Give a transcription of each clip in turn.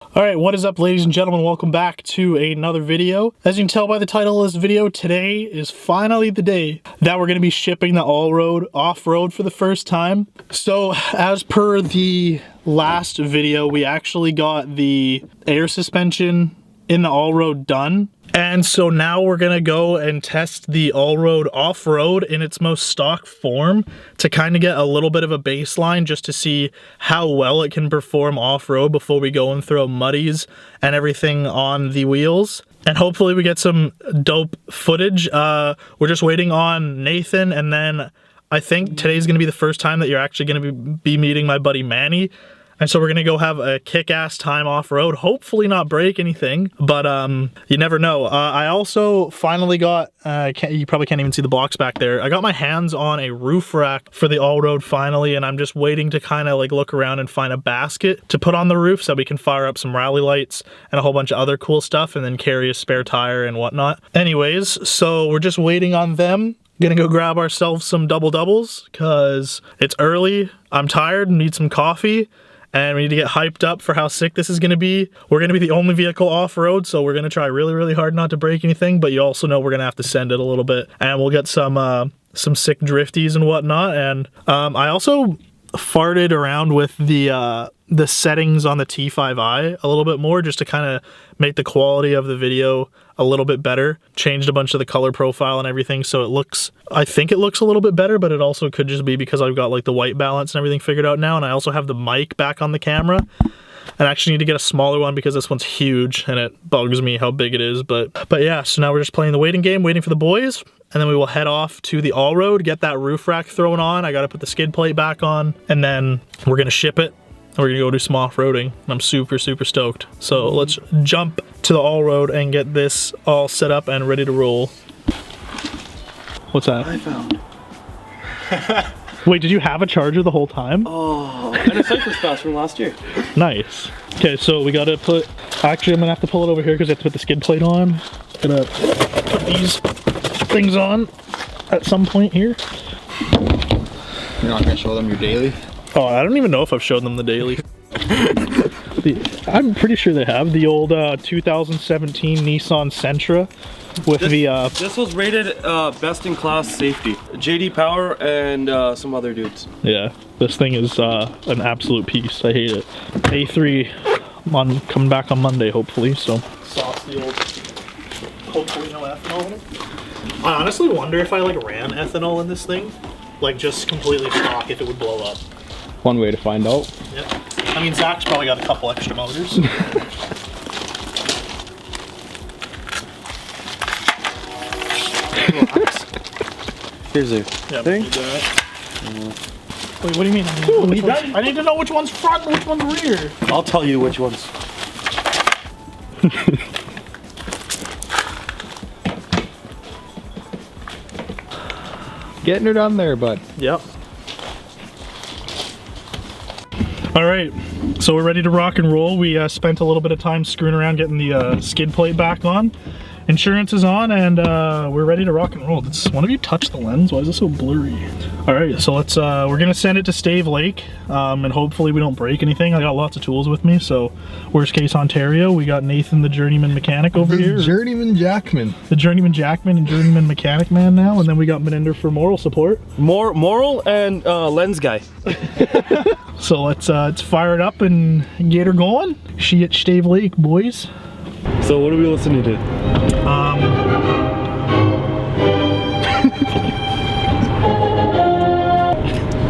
Alright, what is up, ladies and gentlemen? Welcome back to another video. As you can tell by the title of this video, today is finally the day that we're going to be shipping the Allroad off-road for the first time. So, as per the last video, we actually got the air suspension in the Allroad done. And so now we're gonna go and test the Allroad off-road in its most stock form to kind of get a little bit of a baseline just to see how well it can perform off-road before we go and throw muddies and everything on the wheels. And hopefully we get some dope footage. We're just waiting on Nathan, and then I think today's gonna be the first time that you're actually gonna be meeting my buddy Manny. And so we're gonna go have a kick-ass time off-road, hopefully not break anything, but you never know. I also finally got, you probably can't even see the box back there. I got my hands on a roof rack for the Allroad finally, and I'm just waiting to kind of like look around and find a basket to put on the roof so we can fire up some rally lights and a whole bunch of other cool stuff and then carry a spare tire and whatnot. Anyways, so we're just waiting on them. Gonna go grab ourselves some double doubles because it's early, I'm tired, need some coffee. And we need to get hyped up for how sick this is going to be. We're going to be the only vehicle off-road, so we're going to try really, really hard not to break anything, but you also know we're going to have to send it a little bit. And we'll get some sick drifties and whatnot. And I also farted around with the settings on the T5i a little bit more just to kind of make the quality of the video a little bit better. Changed a bunch of the color profile and everything, so it looks, I think it looks a little bit better, but it also could just be because I've got like the white balance and everything figured out now, and I also have the mic back on the camera. And I actually need to get a smaller one because this one's huge and it bugs me how big it is. But yeah, so now we're just playing the waiting game, waiting for the boys, and then we will head off to the Allroad, get that roof rack thrown on. I gotta put the skid plate back on, and then we're gonna ship it. We're gonna go do some off-roading. I'm super, super stoked. So let's jump to the Allroad and get this all set up and ready to roll. What's that? I found. Wait, did you have a charger the whole time? Oh, and a cyclist pass from last year. Nice. Okay, so we gotta put, actually I'm gonna have to pull it over here because I have to put the skid plate on. Gonna put these things on at some point here. You're not gonna show them your daily? Oh, I don't even know if I've shown them the daily. I'm pretty sure they have the old 2017 Nissan Sentra with This was rated best in class safety. JD Power and some other dudes. Yeah, this thing is an absolute piece. I hate it. A3 coming back on Monday, hopefully. So sauce the old. Hopefully no ethanol in it. I honestly wonder if I like ran ethanol in this thing, like just completely stock, if it would blow up. One way to find out. Yep. I mean, Zach's probably got a couple extra motors. Here's a thing. Wait, what do you mean? I need to know which one's front and which one's rear. I'll tell you which ones. Getting her done there, bud. Yep. All right, so we're ready to rock and roll. We spent a little bit of time screwing around getting the skid plate back on. Insurance is on, and we're ready to rock and roll. Does one of you touch the lens? Why is it so blurry? All right, so let's, we're gonna send it to Stave Lake, and hopefully we don't break anything. I got lots of tools with me, so worst case Ontario, we got Nathan, the journeyman mechanic over here. Journeyman Jackman. The journeyman Jackman and journeyman mechanic man now, and then we got Meninder for moral support. Moral and lens guy. So let's fire it up and get her going. She at Stave Lake, boys. So what are we listening to?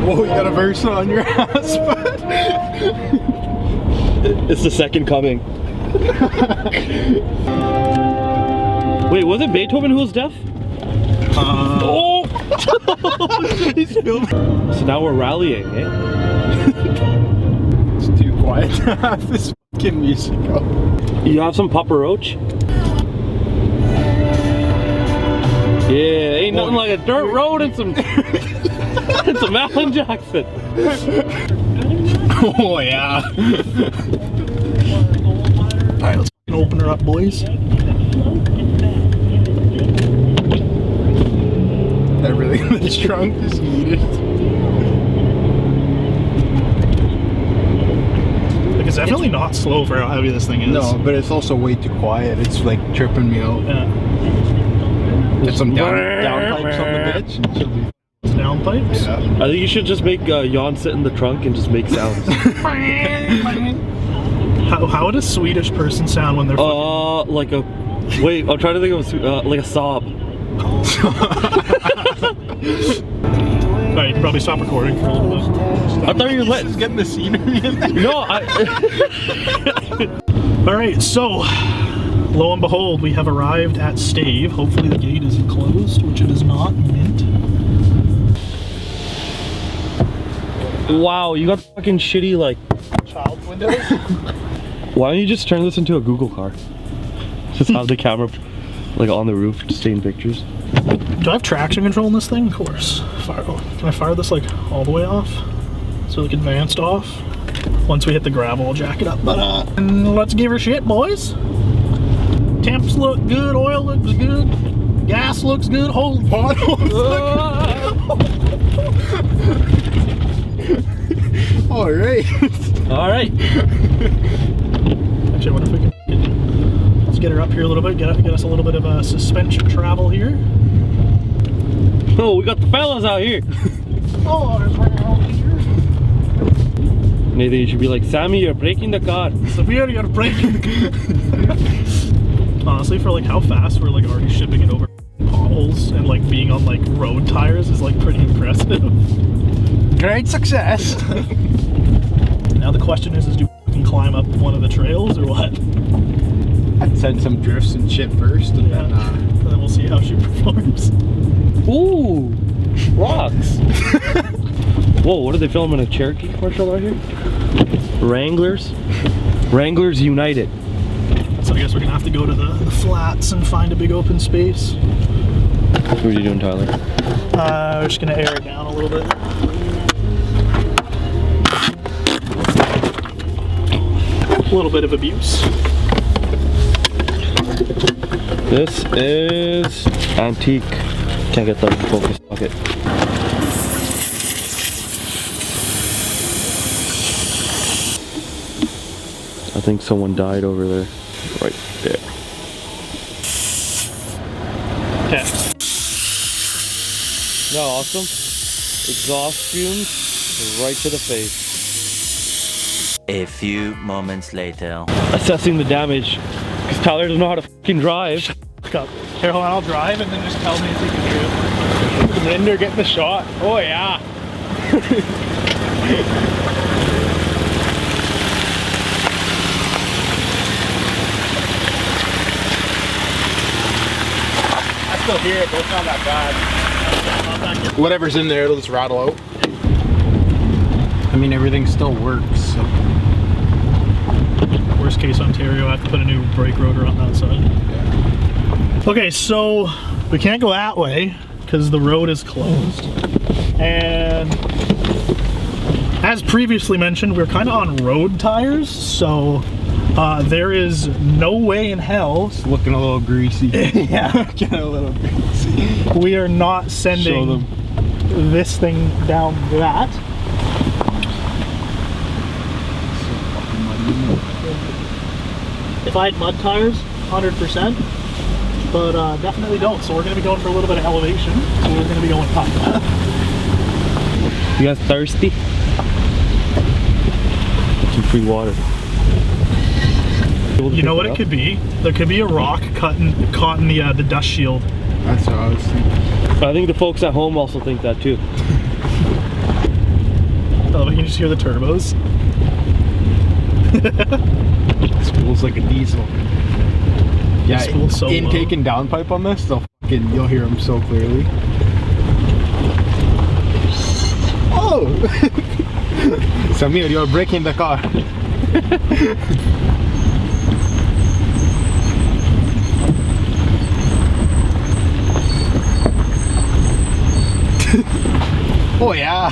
Whoa, you got a verse on your ass, bud. It's the second coming. Wait, was it Beethoven who was deaf? Oh! So now we're rallying, eh? It's too quiet to have this fucking music up. You have some Papa Roach? Yeah, ain't nothing like a dirt road and some and some Alan Jackson. Oh yeah. Alright, let's open her up, boys. Everything in the trunk is needed. It's definitely not slow for how heavy this thing is. No, but it's also way too quiet. It's like tripping me out. Yeah. Get some down pipes on the bitch and she'll be... Down pipes? Yeah. I think you should just make Jan sit in the trunk and just make sounds. How would a Swedish person sound when they're fucking... like a... Wait, I'm trying to think of like a sob. Alright, you can probably stop recording for a little bit. I thought you were letting... Just getting the scenery in there. No, Alright, so... Lo and behold, we have arrived at Stave. Hopefully the gate isn't closed, which it is not. Mint. Wow, you got fucking shitty like... Child windows? Why don't you just turn this into a Google car? Just have the camera like on the roof, just taking pictures. Do I have traction control in this thing? Of course. Can I fire this like all the way off? So like advanced off? Once we hit the gravel, I'll jack it up. But let's give her shit, boys. Temps look good, oil looks good, gas looks good, holy pot looks Alright. Alright. Actually, I wonder if we can... Let's get her up here a little bit, get us a little bit of a suspension travel here. Oh, we got the fellas out here. Oh, there's one out here. Nathan, you should be like, Sammy, you're breaking the car. Severe, you're breaking the car. Honestly, for like how fast we're like already shipping it over potholes and like being on like road tires is like pretty impressive. Great success. Now the question is do we climb up one of the trails or what? I'd send some drifts and shit first and Yeah. then And then we'll see how she performs. Ooh, rocks. Whoa, what are they filming? A Cherokee commercial out here? Wranglers? Wranglers United. So I guess we're gonna have to go to the flats and find a big open space. What are you doing, Tyler? We're just gonna air it down a little bit. A little bit of abuse. This is antique. Can't get the focus pocket. I think someone died over there. Right there. Okay. No, awesome. Exhaust fumes right to the face. A few moments later. Assessing the damage. Because Tyler doesn't know how to fucking drive. Look up. Here, hold on, I'll drive and then just tell me if you can hear it. Render getting the shot. Oh yeah. I still hear it, but it's not that bad. Whatever's in there, it'll just rattle out. I mean, everything still works, so. Worst case Ontario, I have to put a new brake rotor on that side. Yeah. Okay, so we can't go that way because the road is closed. And as previously mentioned, we're kind of on road tires, so there is no way in hell. It's looking a little greasy. Yeah, Getting a little greasy. we are not sending this thing down that. If I had mud tires, 100%, but definitely don't. So we're going to be going for a little bit of elevation. So we're going to be going up. You guys thirsty? Some free water. You know what it could be? There could be a rock caught in the dust shield. That's what I was thinking. I think the folks at home also think that too. Oh, but you can just hear the turbos. Spools like a diesel. Yeah, spool's so intake and downpipe on this, you'll hear them so clearly. Oh! Samir, you're breaking the car. Oh yeah!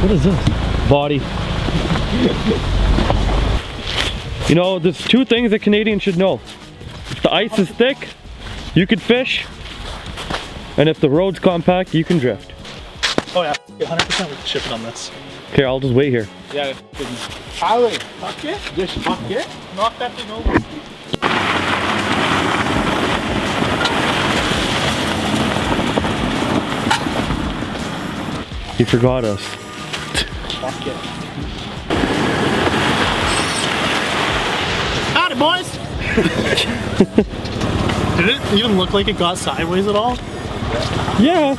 What is this? Body. You know, there's two things that Canadians should know. If the ice is thick, you can fish. And if the road's compact, you can drift. Oh yeah, 100% we can ship it on this. Here, I'll just wait here. Yeah. Highway. Fuck it. Just fuck it. Knock that thing over. He forgot us. Fuck it. Howdy, boys! Did it even look like it got sideways at all? Yeah.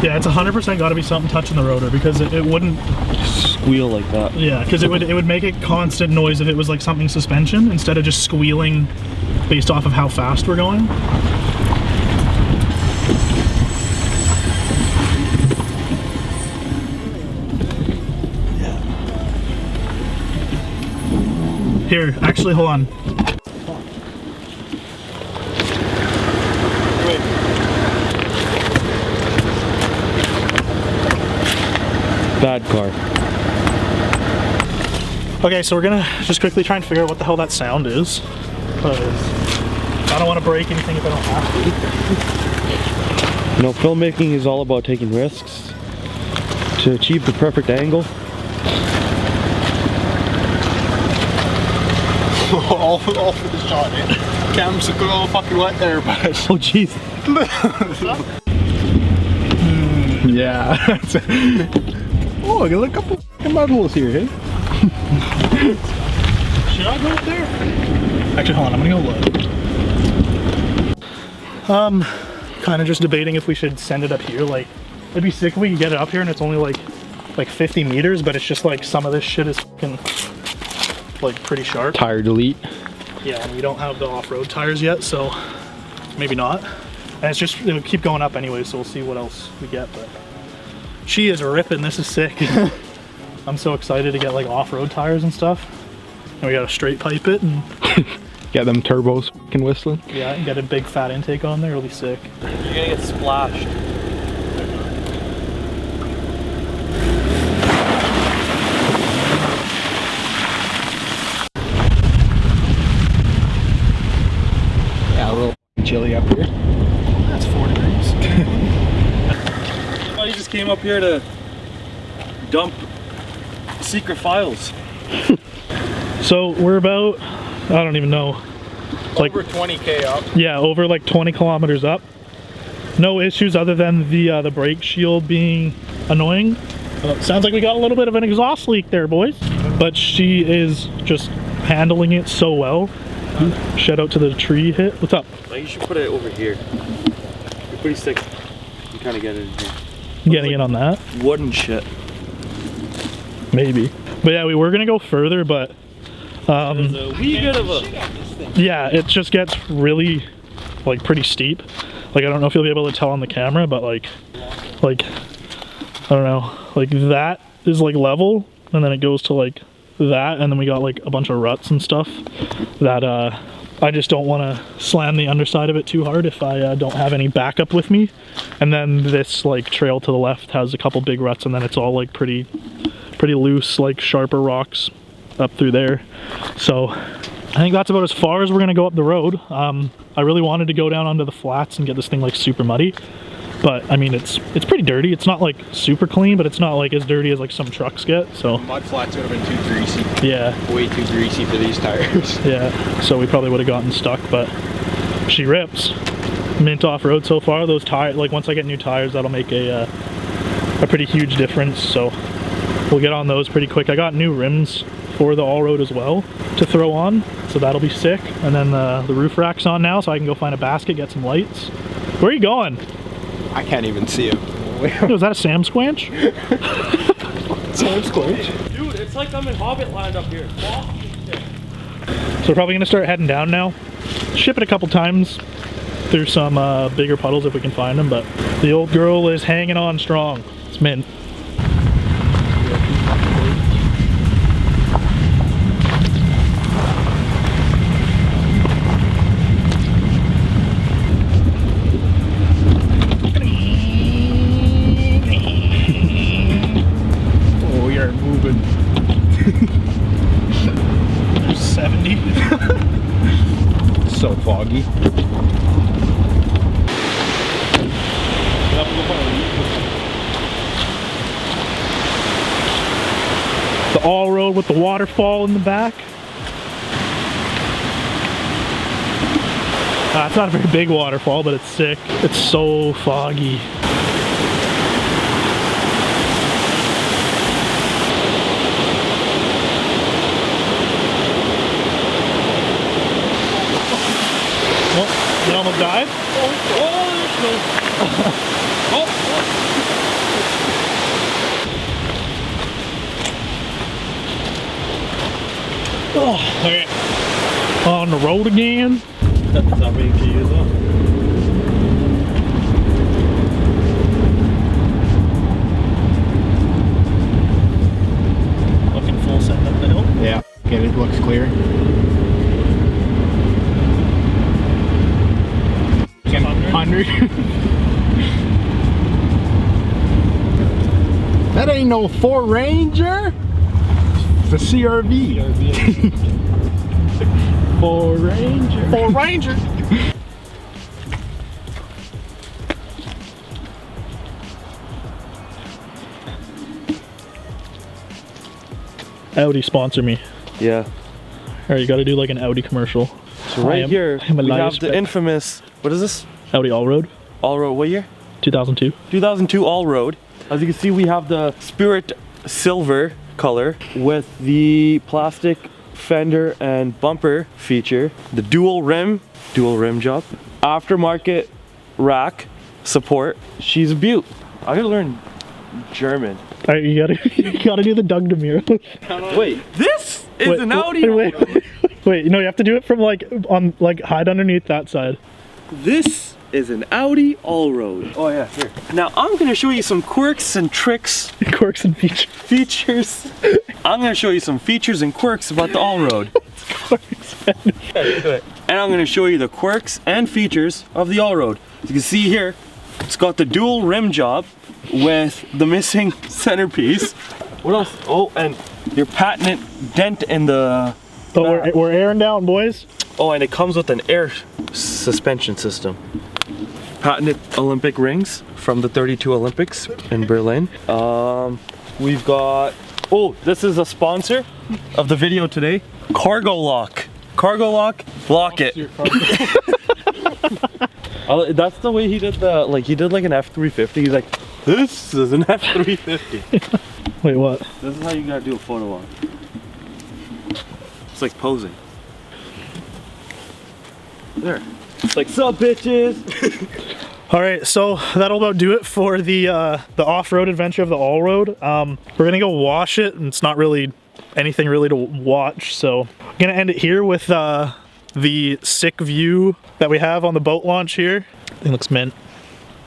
Yeah, it's 100% got to be something touching the rotor because it wouldn't. Squeal like that. Yeah, because it would make a constant noise if it was like something suspension instead of just squealing based off of how fast we're going. Here, actually, hold on. Bad car. Okay, so we're gonna just quickly try and figure out what the hell that sound is. Because I don't want to break anything if I don't have to. You know, filmmaking is all about taking risks to achieve the perfect angle. all for the shot, eh? Cam's a good old fucking wet there, but. Oh jeez. Yeah. Oh, I got a couple fucking mud holes here, eh? Should I go up there? Actually, hold on, I'm gonna go look. Kind of just debating if we should send it up here. Like, it'd be sick if we could get it up here and it's only like 50 meters, but it's just like some of this shit is fucking like pretty sharp. Tire delete. Yeah, and we don't have the off-road tires yet, so maybe not. And it's just, it'll keep going up anyway, so we'll see what else we get, but she is ripping, this is sick. I'm so excited to get like off-road tires and stuff. And we gotta straight pipe it and Get them turbos fucking whistling. yeah, and get a big fat intake on there, it'll be sick. You're gonna get splashed. Yeah, a little chilly up here. That's 4 degrees. Oh, you just came up here to dump secret files. So we're about, I don't even know, like Over 20K up. yeah, over like 20 kilometers up. No issues other than the brake shield being annoying. Sounds like we got a little bit of an exhaust leak there, boys. But she is just handling it so well. Shout out to the tree hit. What's up? Like, you should put it over here. You're pretty sick. You kind of get it in here. Getting in on that? Wooden shit. Maybe. But yeah, we were gonna go further, but There's a wee bit of a... yeah, it just gets really like pretty steep. Like, I don't know if you'll be able to tell on the camera, but like I don't know, like that is like level, and then it goes to like that, and then we got like a bunch of ruts and stuff that I just don't want to slam the underside of it too hard if I don't have any backup with me. And then this like trail to the left has a couple big ruts, and then it's all like pretty loose, like sharper rocks up through there. So I think that's about as far as we're gonna go up the road. I really wanted to go down onto the flats and get this thing like super muddy, but I mean it's pretty dirty. It's not like super clean, but it's not like as dirty as like some trucks get. So Mud flats would have been too greasy. yeah, Way too greasy for these tires. yeah. So we probably would have gotten stuck, but she rips. Mint off road so far. Those tires, like once I get new tires, that'll make a pretty huge difference. So we'll get on those pretty quick. I got new rims for the all-road as well to throw on, so that'll be sick. And then the roof rack's on now, so I can go find a basket, get some lights. Where are you going? I can't even see him. Was that a Sam Squanch? Sam Squanch? Dude, it's like I'm in Hobbit land up here. So we're probably gonna start heading down now. Ship it a couple times through some bigger puddles if we can find them, but the old girl is hanging on strong. It's mint. moving. There's 70. So foggy. The Allroad with the waterfall in the back. It's not a very big waterfall, but it's sick. It's so foggy. Oh, you almost died? Oh, okay. On the road again. That's not being to you though. Looking full send up the hill. Yeah, okay, it looks clear. 100. That ain't no Ford Ranger. It's a CRV. Ford Ranger. Ford Ranger. Audi sponsor me. Yeah. Alright, you gotta do like an Audi commercial. So right here, I'm a we liar have the spec. infamous, what is this? Audi Allroad, Allroad, what year? 2002. 2002 Allroad. As you can see, we have the Spirit Silver color with the plastic fender and bumper feature, the dual rim job, aftermarket rack support. She's a beaut. I gotta learn German. Alright, you gotta do the Doug DeMuro. Wait, this is an Audi. Wait, no, you have to do it from like hide underneath that side. This is an Audi Allroad. Oh yeah, here. Now I'm gonna show you some quirks and tricks, Quirks and features. I'm gonna show you some features and quirks about the Allroad. And I'm gonna show you the quirks and features of the Allroad. As you can see here, it's got the dual rim job with the missing centerpiece. What else? Oh, and your patented dent in the... Oh, we're airing down, boys. Oh, and it comes with an air suspension system. Patented Olympic rings from the 32 Olympics in Berlin. We've got, oh, this is a sponsor of the video today. Cargo lock. Cargo lock, lock it. That's the way he did the, like he did like an F350. He's like, this is an F350. Wait, what? This is how you gotta do a photo walk. It's like posing. There. It's like, sup bitches? All right, so that'll about do it for the off-road adventure of the Allroad. We're gonna go wash it, and it's not really anything really to watch, so I'm gonna end it here with the sick view that we have on the boat launch here. It looks mint.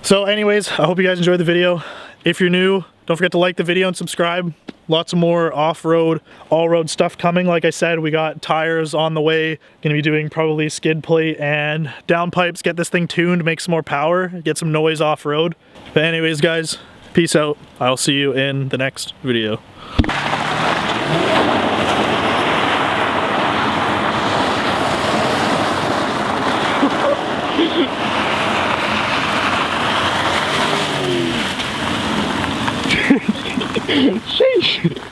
So anyways, I hope you guys enjoyed the video. If you're new, don't forget to like the video and subscribe. Lots of more off-road, all-road stuff coming. Like I said, we got tires on the way. Gonna be doing probably skid plate and downpipes, get this thing tuned, make some more power, get some noise off-road. But anyways, guys, peace out. I'll see you in the next video. Sheesh.